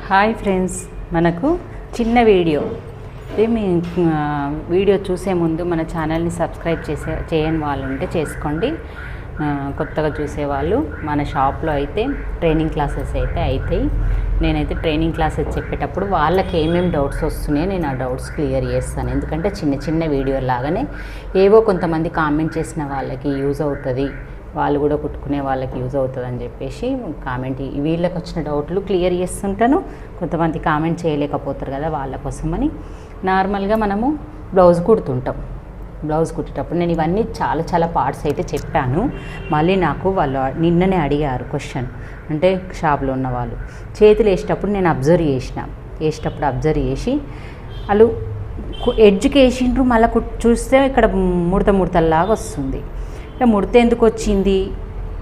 Hi friends, మనకు చిన్న video ఇది. మీ వీడియో చూసే ముందు మన ఛానల్ని సబ్స్క్రైబ్ చేయని వాళ్ళు ఉంటే చేసుకోండి. కొత్తగా చూసేవాళ్ళు మన షాప్లో అయితే ట్రైనింగ్ క్లాసెస్ అయితే అవుతాయి. నేనైతే ట్రైనింగ్ క్లాసెస్ చెప్పేటప్పుడు వాళ్ళకి ఏమేమి డౌట్స్ వస్తున్నాయో నేను ఆ డౌట్స్ క్లియర్ చేస్తాను. ఎందుకంటే చిన్న చిన్న వీడియో లాగానే ఏవో కొంతమంది కామెంట్ చేసిన వాళ్ళకి యూజ్ అవుతుంది, వాళ్ళు కూడా కుట్టుకునే వాళ్ళకి యూజ్ అవుతుంది అని చెప్పేసి కామెంట్ వీళ్ళకి వచ్చిన డౌట్లు క్లియర్ చేస్తుంటాను. కొంతమంది కామెంట్ చేయలేకపోతారు కదా, వాళ్ళ కోసమని నార్మల్గా మనము బ్లౌజ్ కుడుతుంటాం. బ్లౌజ్ కుట్టేటప్పుడు నేను ఇవన్నీ చాలా పార్ట్స్ అయితే చెప్పాను. మళ్ళీ నాకు వాళ్ళు నిన్ననే అడిగారు క్వశ్చన్, అంటే షాప్లో ఉన్న వాళ్ళు చేతులు వేసేటప్పుడు నేను అబ్జర్వ్ చేసి వాళ్ళు ఎడ్జ్కి వేసిండ్రు, మళ్ళీ చూస్తే ఇక్కడ ముడతల్లాగా వస్తుంది. ముడత ఎందుకు వచ్చింది,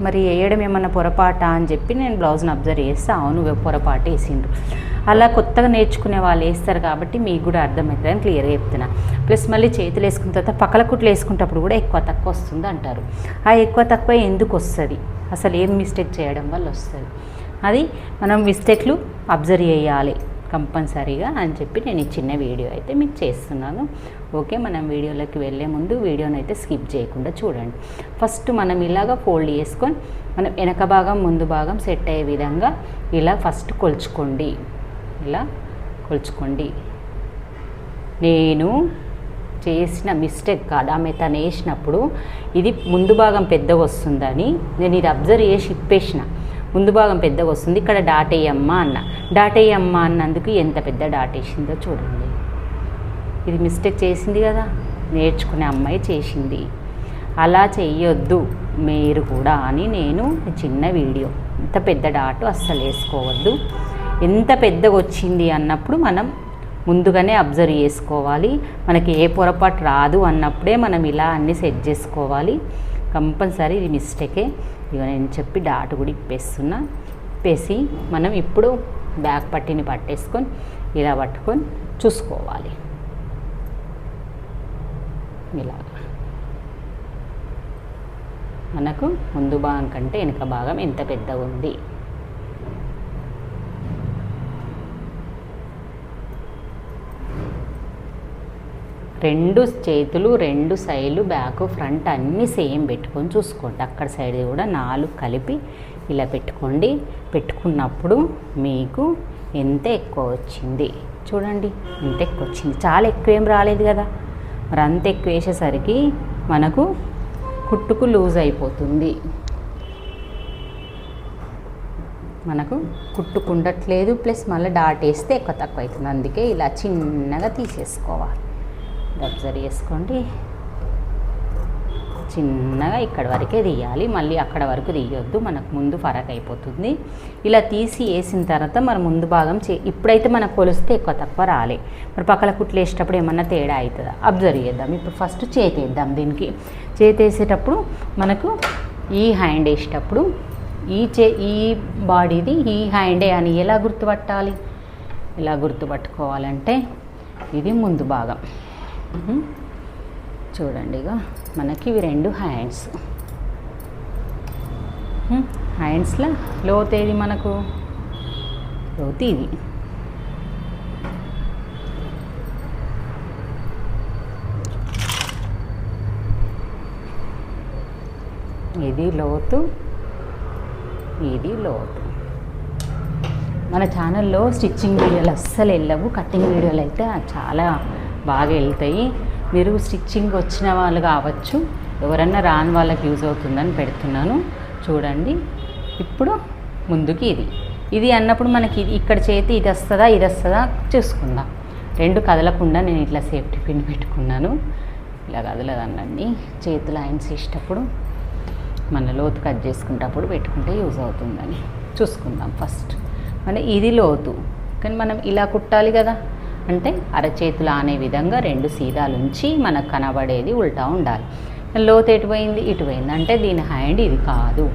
మరి వేయడం ఏమన్నా పొరపాట అని చెప్పి నేను బ్లౌజ్ని అబ్జర్వ్ చేస్తే అవును పొరపాటు వేసిండ్రు. అలా కొత్తగా నేర్చుకునే వాళ్ళు వేస్తారు కాబట్టి మీకు కూడా అర్థమవుతుందని క్లియర్గా చెప్తున్నా. ప్లస్ మళ్ళీ చేతులు వేసుకున్న తర్వాత పక్కల కుట్లు వేసుకునేటప్పుడు కూడా ఎక్కువ తక్కువ వస్తుంది అంటారు. ఆ ఎక్కువ తక్కువ ఎందుకు వస్తుంది, అసలు ఏం మిస్టేక్ చేయడం వల్ల వస్తుంది, అది మనం మిస్టేక్లు అబ్జర్వ్ చేయాలి కంపల్సరీగా అని చెప్పి నేను ఈ చిన్న వీడియో అయితే మీకు చేస్తున్నాను. ఓకే, మనం వీడియోలోకి వెళ్ళే ముందు వీడియోని అయితే స్కిప్ చేయకుండా చూడండి. ఫస్ట్ మనం ఇలాగ ఫోల్డ్ చేసుకొని మనం వెనక భాగం ముందు భాగం సెట్ అయ్యే విధంగా ఇలా ఫస్ట్ కొలుచుకోండి. ఇలా కొలుచుకోండి. నేను చేసిన మిస్టేక్ కాదు, ఆమె తను వేసినప్పుడు ఇది ముందు భాగం పెద్దగా వస్తుందని నేను ఇది అబ్జర్వ్ చేసి ఇప్పేసిన. ముందు భాగం పెద్దగా వస్తుంది, ఇక్కడ డాట్ వేయమ్మా అన్నందుకు ఎంత పెద్ద డాట్ వేసిందో చూడండి. ఇది మిస్టేక్ చేసింది కదా, నేర్చుకునే అమ్మాయి చేసింది. అలా చెయ్యొద్దు మీరు కూడా అని నేను చిన్న వీడియో. ఇంత పెద్ద డాటు అస్సలు వేసుకోవద్దు. ఎంత పెద్దగా వచ్చింది అన్నప్పుడు మనం ముందుగానే అబ్జర్వ్ చేసుకోవాలి. మనకి ఏ పొరపాటు రాదు అన్నప్పుడే మనం ఇలా అన్నీ సెట్ చేసుకోవాలి. కంపల్సరీ ఇది మిస్టేకే. ఇక నేను చెప్పి డాట్ కూడా ఇప్పేసి మనం ఇప్పుడు బ్యాక్ పట్టిని పట్టేసుకొని ఇలా పట్టుకొని చూసుకోవాలి. ఇలాగా మనకు ముందు భాగం కంటే వెనుక భాగం ఎంత పెద్దగా ఉంది. రెండు చేతులు రెండు సైడ్లు బ్యాక్ ఫ్రంట్ అన్నీ సేమ్ పెట్టుకొని చూసుకోండి. అక్కడ సైడ్ కూడా 4 కలిపి ఇలా పెట్టుకోండి. పెట్టుకున్నప్పుడు మీకు ఎంత ఎక్కువ వచ్చింది చూడండి, ఎంత ఎక్కువ వచ్చింది. చాలా ఎక్కువ ఏం రాలేదు కదా, మరి అంత ఎక్కువ వేసేసరికి మనకు కుట్టుకు లూజ్ అయిపోతుంది, మనకు కుట్టుకుండట్లేదు. ప్లస్ మళ్ళీ డాట్ వేస్తే ఎక్కువ తక్కువ అవుతుంది. అందుకే ఇలా చిన్నగా తీసేసుకోవాలి. అబ్జర్వ్ చేసుకోండి, చిన్నగా ఇక్కడ వరకే తీయాలి, మళ్ళీ అక్కడ వరకు తీయొద్దు, మనకు ముందు ఫరక్ అయిపోతుంది. ఇలా తీసి వేసిన తర్వాత మరి ముందు భాగం ఇప్పుడైతే మనకు కొలిస్తే ఎక్కువ తక్కువ రాలే, మరి పక్కల కుట్లు వేసేటప్పుడు ఏమన్నా తేడా అవుతుందా అబ్జర్వ్ చేద్దాం. ఇప్పుడు ఫస్ట్ చేతి వేద్దాం. దీనికి చేతి వేసేటప్పుడు మనకు ఈ హ్యాండ్ వేసేటప్పుడు ఈ బాడీది ఈ హ్యాండే అని ఎలా గుర్తుపట్టాలి, ఎలా గుర్తుపట్టుకోవాలంటే ఇది ముందు భాగం చూడండి. ఇక మనకి ఇవి 2 హ్యాండ్స్లో లోతు ఏది, మనకు లోతు ఇది. ఇది లోతు, ఇది లోతు. మన ఛానల్లో స్టిచ్చింగ్ వీడియోలు అస్సలు వెళ్ళవు, కటింగ్ వీడియోలు అయితే చాలా బాగా వెళ్తాయి. మీరు స్టిచ్చింగ్ వచ్చిన వాళ్ళు కావచ్చు, ఎవరన్నా రాని వాళ్ళకి యూజ్ అవుతుందని పెడుతున్నాను చూడండి. ఇప్పుడు ముందుకి ఇది అన్నప్పుడు మనకి ఇక్కడ చేతి ఇది వస్తుందా చూసుకుందాం. 2 కదలకుండా నేను ఇట్లా సేఫ్టీ పిన్ పెట్టుకున్నాను. ఇలా కదలదనండి. చేతులు హ్యాండ్స్ ఇష్టప్పుడు మన లోతు కట్ చేసుకునేటప్పుడు పెట్టుకుంటే యూజ్ అవుతుందని చూసుకుందాం. ఫస్ట్ ఇది లోతు, కానీ మనం ఇలా కుట్టాలి కదా, అంటే అరచేతులు అనే విధంగా 2 సీదాలు ఉంచి మనకు కనబడేది ఉల్టా ఉండాలి. లోతు ఎటు పోయింది, ఇటు పోయింది అంటే దీని హ్యాండ్ ఇది కాదు,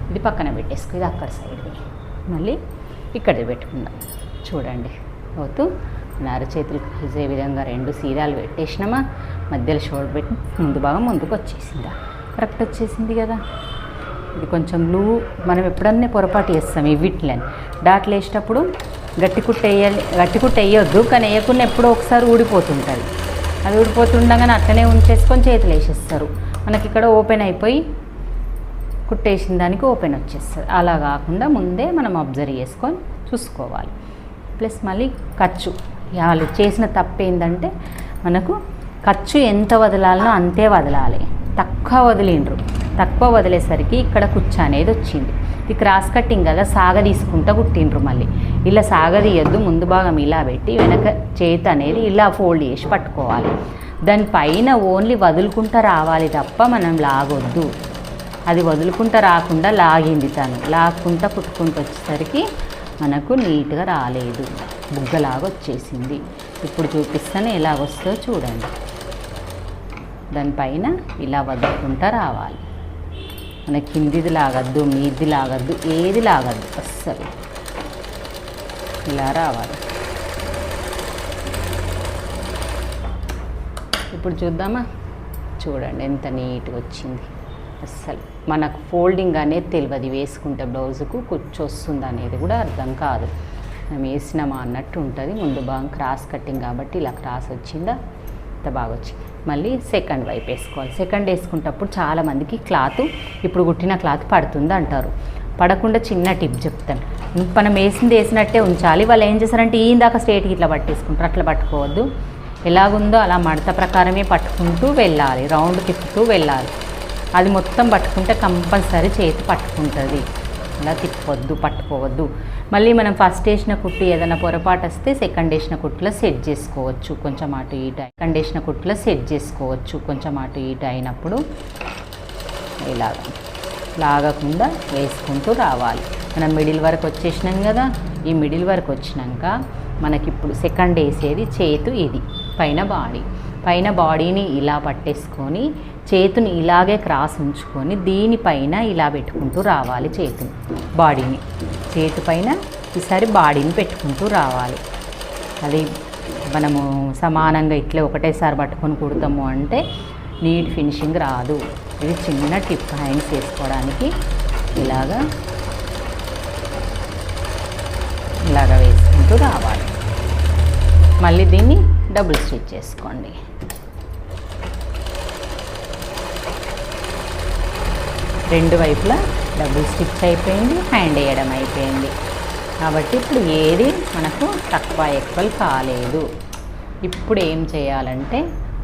ఇది పక్కన పెట్టేసుకో, ఇది అక్కడ సైడ్ది. మళ్ళీ ఇక్కడిది పెట్టుకుందాం చూడండి. లోతు మన అరచేతులు కలిసే విధంగా 2 సీదాలు పెట్టేసినామా, మధ్యలో షోల్డర్ పెట్టి ముందు భాగం ముందుకు వచ్చేసిందా, కరెక్ట్ వచ్చేసింది కదా. ఇది కొంచెం లూ. మనం ఎప్పుడన్నా పొరపాటు చేస్తాం వీటిని డాట్లు వేసేటప్పుడు గట్టి కుట్టు వేయొద్దు, కానీ వేయకుండా ఎప్పుడో ఒకసారి ఊడిపోతుంటుంది. అది ఊడిపోతుండగానే అట్లనే ఉంచేసుకొని చేతులు వేసేస్తారు. మనకి ఇక్కడ ఓపెన్ అయిపోయి కుట్టేసిన దానికి ఓపెన్ వచ్చేస్తుంది. అలా కాకుండా ముందే మనం అబ్జర్వ్ చేసుకొని చూసుకోవాలి. ప్లస్ మళ్ళీ ఖర్చు, వాళ్ళు చేసిన తప్పు ఏంటంటే మనకు ఖర్చు ఎంత వదలాలనో అంతే వదలాలి. తక్కువ వదిలిండ్రు, తక్కువ వదిలేసరికి ఇక్కడ కుచ్చు అనేది వచ్చింది. ఇది క్రాస్ కట్టింగ్ కదా, సాగ తీసుకుంటూ కుట్టిండ్రు. మళ్ళీ ఇలా సాగదీయద్దు, ముందు భాగం ఇలా పెట్టి వెనక చేతి అనేది ఇలా ఫోల్డ్ చేసి పట్టుకోవాలి. దానిపైన ఓన్లీ వదులుకుంటూ రావాలి తప్ప మనం లాగొద్దు. అది వదులుకుంటూ రాకుండా లాగింది తను, లాక్కుంటూ కుట్టుకుంటూ వచ్చేసరికి మనకు నీట్గా రాలేదు, బుగ్గలాగా వచ్చేసింది. ఇప్పుడు చూపిస్తాను ఎలాగొస్తుందో చూడండి. దానిపైన ఇలా వదులుకుంటూ రావాలి. మన కిందిది లాగద్దు, మీది లాగద్దు, ఏది లాగద్దు అస్సలు. ఇలా రావాలి. ఇప్పుడు చూద్దామా, చూడండి ఎంత నీట్గా వచ్చింది. అస్సలు మనకు ఫోల్డింగ్ అనేది తెలియదు, వేసుకుంటే బ్లౌజుకు కుచ్చు వస్తుంది అనేది కూడా అర్థం కాదు. మనం వేసినామా అన్నట్టు ఉంటుంది. ముందు భాగం క్రాస్ కట్టింగ్ కాబట్టి ఇలా క్రాస్ వచ్చిందా, ఎంత బాగా వచ్చింది. మళ్ళీ సెకండ్ వైపు వేసుకోవాలి. సెకండ్ వేసుకుంటప్పుడు చాలామందికి క్లాత్ ఇప్పుడు కుట్టిన క్లాత్ పడుతుంది అంటారు. పడకుండా చిన్న టిప్ చెప్తాను. మనం వేసినట్టే ఉంచాలి. వాళ్ళు ఏం చేస్తారంటే ఈ దాకా స్ట్రేట్కి ఇట్లా పట్టేసుకుంటారు. అట్లా పట్టుకోవద్దు. ఎలాగుందో అలా మడత ప్రకారమే పట్టుకుంటూ వెళ్ళాలి, రౌండ్ తిప్పుతూ వెళ్ళాలి. అది మొత్తం పట్టుకుంటే కంపల్సరీ చేతి పట్టుకుంటుంది. అలా తిప్పొద్దు, పట్టుకోవద్దు. మళ్ళీ మనం ఫస్ట్ వేసిన కుట్టు ఏదైనా పొరపాటు వస్తే సెకండ్ వేసిన కుట్టులో సెట్ చేసుకోవచ్చు, కొంచెం అటు ఇటు. సెకండ్ వేసిన కుట్టులో సెట్ చేసుకోవచ్చు, కొంచెం అటు ఇటు అయినప్పుడు ఇలాగ లాగకుండా వేసుకుంటూ రావాలి. మనం మిడిల్ వరకు వచ్చేసినాం కదా, ఈ మిడిల్ వరకు వచ్చినాక మనకిప్పుడు సెకండ్ వేసేది చేతు. ఇది పైన బాడీని ఇలా పట్టేసుకొని చేతిని ఇలాగే క్రాస్ ఉంచుకొని దీనిపైన ఇలా పెట్టుకుంటూ రావాలి. బాడీని చేతి పైన ఈసారి బాడీని పెట్టుకుంటూ రావాలి. అది మనము సమానంగా ఇట్లే ఒకటేసారి పట్టుకొని కుడతాము అంటే నీట్ ఫినిషింగ్ రాదు. ఇది చిన్న టిప్ హ్యాండ్స్ వేసుకోవడానికి. ఇలాగా వేసుకుంటూ రావాలి. మళ్ళీ దీన్ని డబుల్ స్టిచ్ చేసుకోండి. రెండు వైపులా డబుల్ స్టిచ్ అయిపోయింది, హ్యాండ్ వేయడం అయిపోయింది. కాబట్టి ఇప్పుడు ఏది మనకు తక్కువ ఎక్కువ కాలేదు. ఇప్పుడు ఏం చేయాలంటే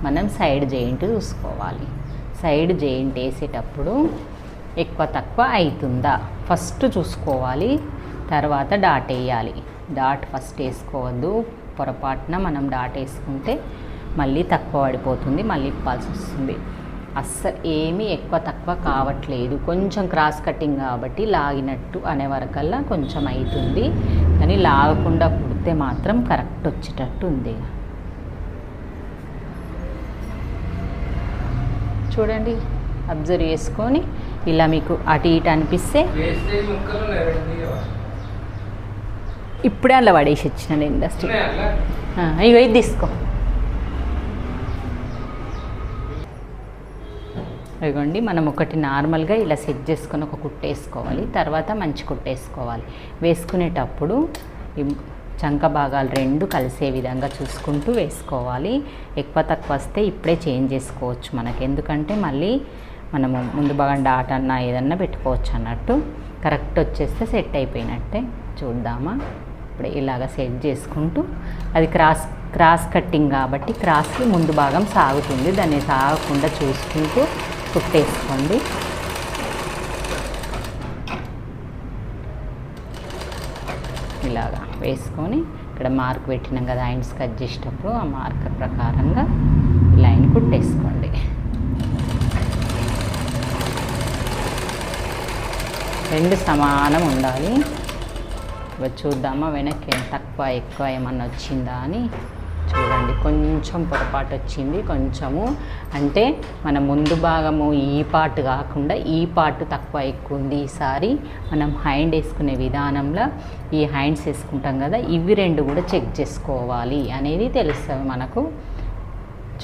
మనం సైడ్ జాయింట్ చూసుకోవాలి. సైడ్ జాయింట్ వేసేటప్పుడు ఎక్కువ తక్కువ అవుతుందా ఫస్ట్ చూసుకోవాలి. తర్వాత డాట్ వేయాలి. డాట్ ఫస్ట్ వేసుకోవద్దు. పొరపాటున మనం డాట్ వేసుకుంటే మళ్ళీ తక్కువ పడిపోతుంది, మళ్ళీ ఇప్పాల్సి వస్తుంది. అస్సలు ఏమీ ఎక్కువ తక్కువ కావట్లేదు. కొంచెం క్రాస్ కటింగ్ కాబట్టి లాగినట్టు అనే వరకల్లా కొంచెం అవుతుంది, కానీ లాగకుండా కుడితే మాత్రం కరెక్ట్ వచ్చేటట్టు ఉంది. చూడండి, అబ్జర్వ్ చేసుకొని ఇలా మీకు అటు ఇటు అనిపిస్తే ఇప్పుడే అలా పడేసి వచ్చిన నేను ఇండస్ట్రీ. ఇగో ఇది తీసుకో. ఇదిగోండి, మనం ఒకటి నార్మల్గా ఇలా సెట్ చేసుకొని ఒక కుట్టు వేసుకోవాలి. తర్వాత మంచి కుట్టు వేసుకోవాలి. వేసుకునేటప్పుడు చంక భాగాలు రెండు కలిసే విధంగా చూసుకుంటూ వేసుకోవాలి. ఎక్కువ తక్కువ వస్తే ఇప్పుడే చేంజ్ చేసుకోవచ్చు మనకి, ఎందుకంటే మళ్ళీ మనము ముందు భాగం డాట్ అన్నా ఏదన్నా పెట్టుకోవచ్చు అన్నట్టు. కరెక్ట్ వచ్చేస్తే సెట్ అయిపోయినట్టే. చూద్దామా, ఇప్పుడు ఇలాగ సెట్ చేసుకుంటూ, అది క్రాస్ కట్టింగ్ కాబట్టి క్రాస్కి ముందు భాగం సాగుతుంది, దాన్ని సాగకుండా చూసుకుంటూ కుట్టేసుకోండి. ఇలాగా వేసుకొని ఇక్కడ మార్క్ పెట్టినాం కదా హ్యాండ్స్ కట్ చేసేటప్పుడు, ఆ మార్క్ ప్రకారంగా లైన్ కుట్టేసుకోండి. రెండు సమానం ఉండాలి. చూద్దామా వెనక్కి తక్కువ ఎక్కువ ఏమన్నా వచ్చిందా అని. చూడండి, కొంచెం పొరపాటు వచ్చింది. కొంచెము అంటే మన ముందు భాగము ఈ పార్ట్ కాకుండా ఈ పార్ట్ తక్కువ ఎక్కువ ఉంది. ఈసారి మనం హ్యాండ్ వేసుకునే విధానంలో ఈ హ్యాండ్స్ వేసుకుంటాం కదా, ఇవి రెండు కూడా చెక్ చేసుకోవాలి అనేది తెలుస్తుంది మనకు.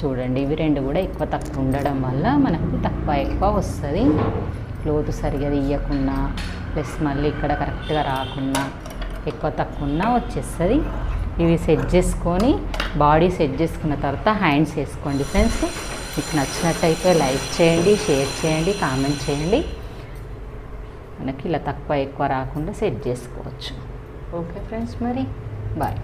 చూడండి, ఇవి రెండు కూడా ఎక్కువ తక్కువ ఉండడం వల్ల మనకు తక్కువ ఎక్కువ వస్తుంది. క్లోత్ సరిగా తీయకుండా ప్లస్ మళ్ళీ ఇక్కడ కరెక్ట్గా రాకుండా ఎక్కువ తక్కువ ఉన్నా వచ్చేస్తుంది. ఇవి సెట్ చేసుకొని బాడీ సెట్ చేసుకున్న తర్వాత హ్యాండ్స్ వేసుకోండి ఫ్రెండ్స్. మీకు నచ్చినట్టయితే లైక్ చేయండి, షేర్ చేయండి, కామెంట్ చేయండి. మనకి ఇలా తక్కువ ఎక్కువ రాకుండా సెట్ చేసుకోవచ్చు. ఓకే ఫ్రెండ్స్, మరి బాయ్.